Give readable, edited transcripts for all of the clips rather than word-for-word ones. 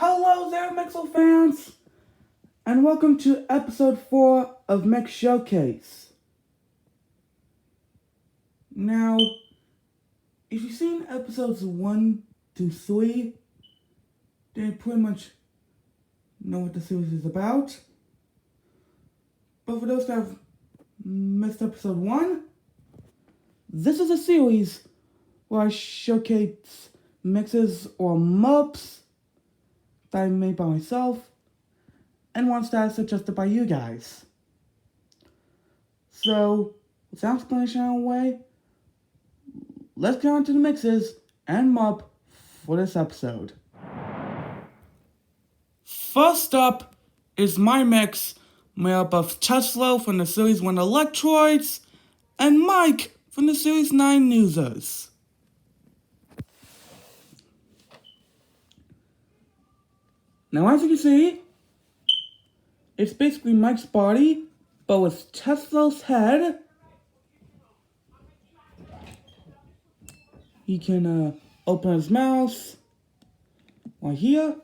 Hello there, Mixel fans, and welcome to episode 4 of Mix Showcase. Now, if you've seen episodes 1 to 3, then you pretty much know what the series is about. But for those that have missed episode 1, this is a series where I showcase mixes or mups that I made by myself and ones that are suggested by you guys. So, with that explanation out of the way, let's get on to the mixes and mup for this episode. First up is my mix made up of Tesla from the Series 1 Electroids and Mike from the Series 9 Newsers. Now, as you can see, it's basically Mike's body, but with Tesla's head. He can open his mouth right here.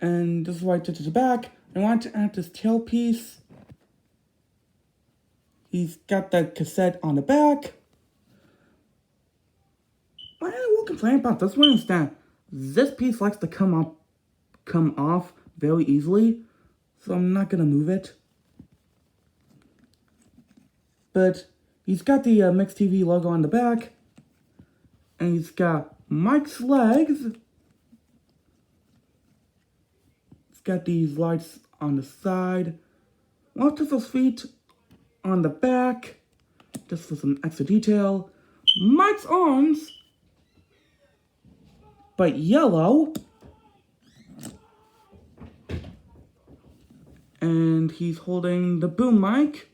And this is why I touch his back. I want to add this tailpiece. He's got the cassette on the back. I will complain about this one is that this piece likes to come off very easily, so I'm not gonna move it. But he's got the Mix TV logo on the back, and he's got Mike's legs. He's got these lights on the side. Most of his feet on the back, just for some extra detail. Mike's arms, but yellow. And he's holding the boom mic.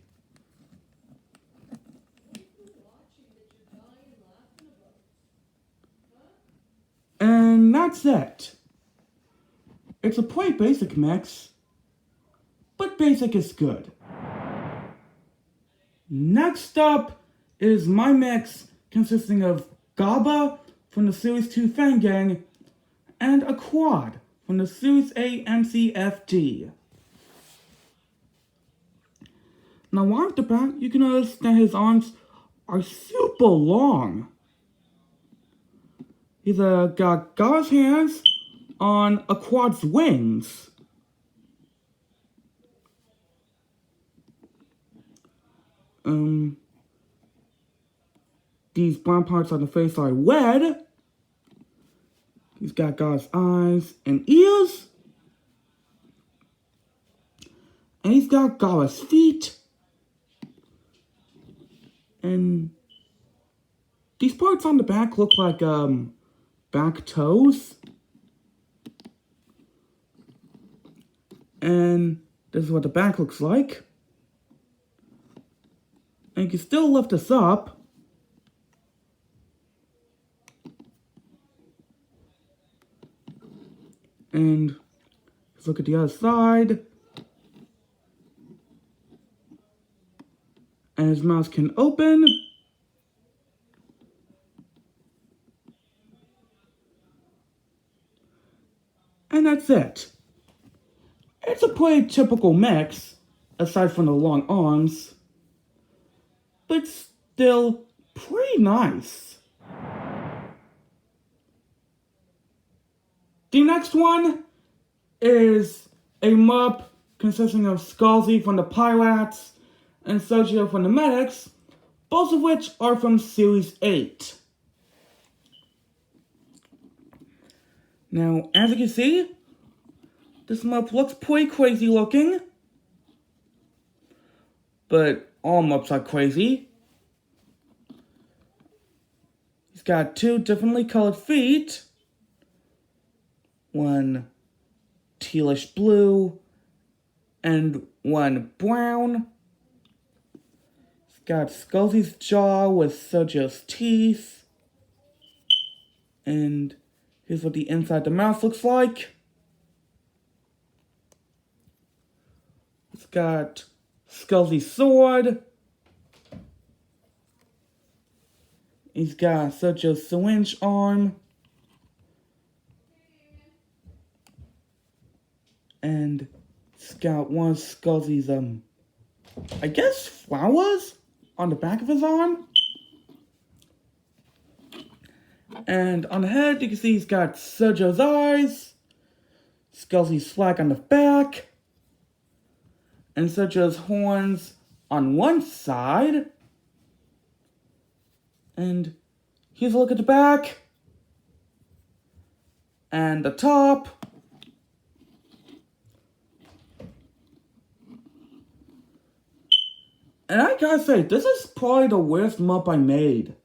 And that's it. It's a pretty basic mix, but basic is good. Next up is my mix consisting of GABA from the Series 2 Fang Gang and a quad from the Series A MCFD. Now, right off the back, you can notice that his arms are super long. He's got God's hands on a quad's wings. These brown parts on the face are red. He's got God's eyes and ears. And he's got God's feet. And these parts on the back look like back toes. And this is what the back looks like. And you can still lift this up. And let's look at the other side. And his mouth can open. And that's it. It's a pretty typical mix, aside from the long arms. But still pretty nice. The next one is a mup consisting of Scalzi from the Pirates and Sergio from the Medics, both of which are from Series 8. Now, as you can see, this mup looks pretty crazy looking, but all mups are crazy. He's got 2 differently colored feet, one tealish blue and one brown. He's got Scalzi's jaw with Sergio's teeth, and here's what the inside of the mouth looks like. It's got Scalzi's sword. He's got Sergio's syringe arm. And it's got one of Scuzzy's, I guess flowers on the back of his arm. And on the head, you can see he's got Sergio's eyes, Scuzzy's flag on the back, and Sergio's horns on one side. And here's a look at the back, and the top. And I gotta say, this is probably the worst mop I made.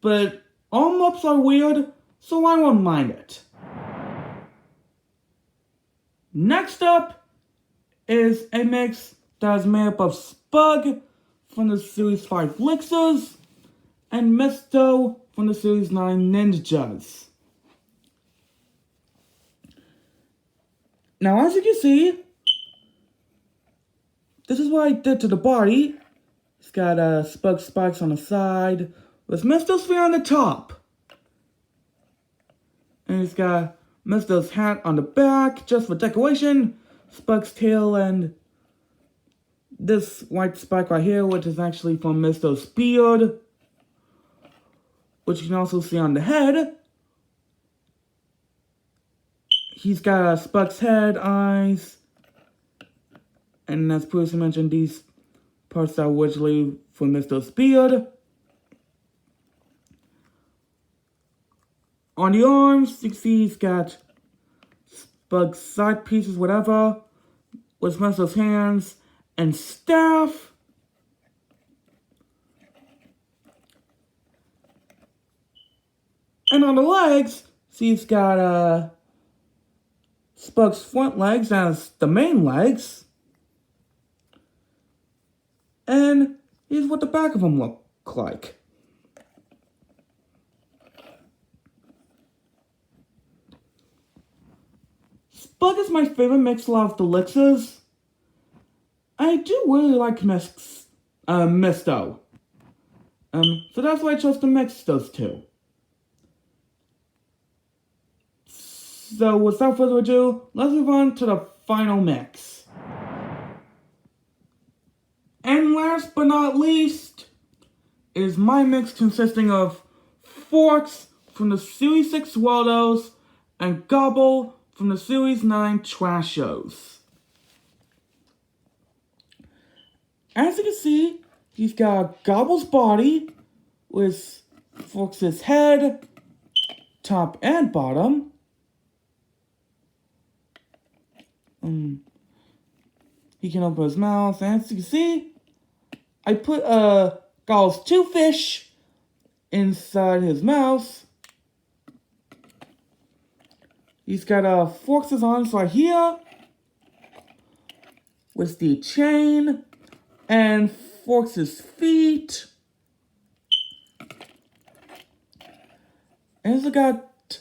But all mops are weird, so I won't mind it. Next up is a mix that is made up of Spug from the Series 5 Blixers and Misto from the Series 9 Ninjas. Now, as you can see, this is what I did to the body. It's got Spug spikes on the side with Misto's sphere on the top. And it's got Misto's hat on the back just for decoration, Spug's tail, and this white spike right here, which is actually from Misto's beard, which you can also see on the head. He's got Spug's head, eyes, and as previously mentioned, these parts are originally from Misto's beard. On the arms, you can see he's got Spug's side pieces, whatever, with Misto's hands and staff. And on the legs, see he's got Spug's front legs as the main legs. And here's what the back of them look like. Spug is my favorite Mixel out of the Blixers. I do really like Misto. So that's why I chose to mix those two. So without further ado, let's move on to the final mix. And last but not least is my mix consisting of Forks from the Series 6 Waldos and Gobble from the Series 9 Trashos. As you can see, he's got Gobble's body with Forks' head, top and bottom. He can open his mouth, and as you can see, I put Gobble's 2 fish inside his mouth. He's got Forks' arms right here with the chain and Forks' feet. And he's got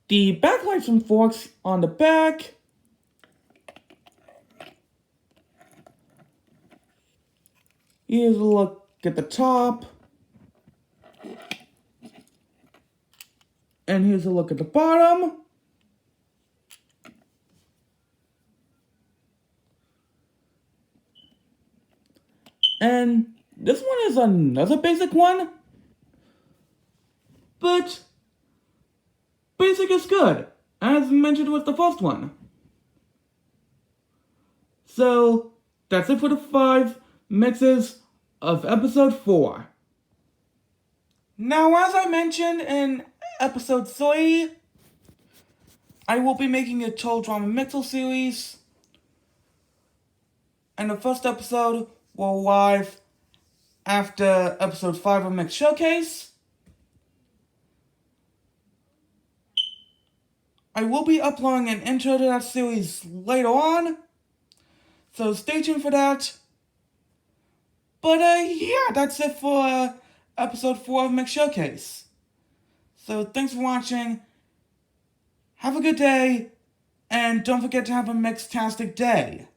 the backlights from Forks on the back. Here's a look at the top. And here's a look at the bottom. And this one is another basic one. But basic is good, as mentioned with the first one. So that's it for the 5 mixes of episode 4. Now, as I mentioned in episode 3, I will be making a Total Drama Mixel series. And the first episode will arrive after episode 5 of Mix Showcase. I will be uploading an intro to that series later on, so stay tuned for that. But yeah, that's it for episode 4 of Mix Showcase. So thanks for watching, have a good day, and don't forget to have a mixtastic day.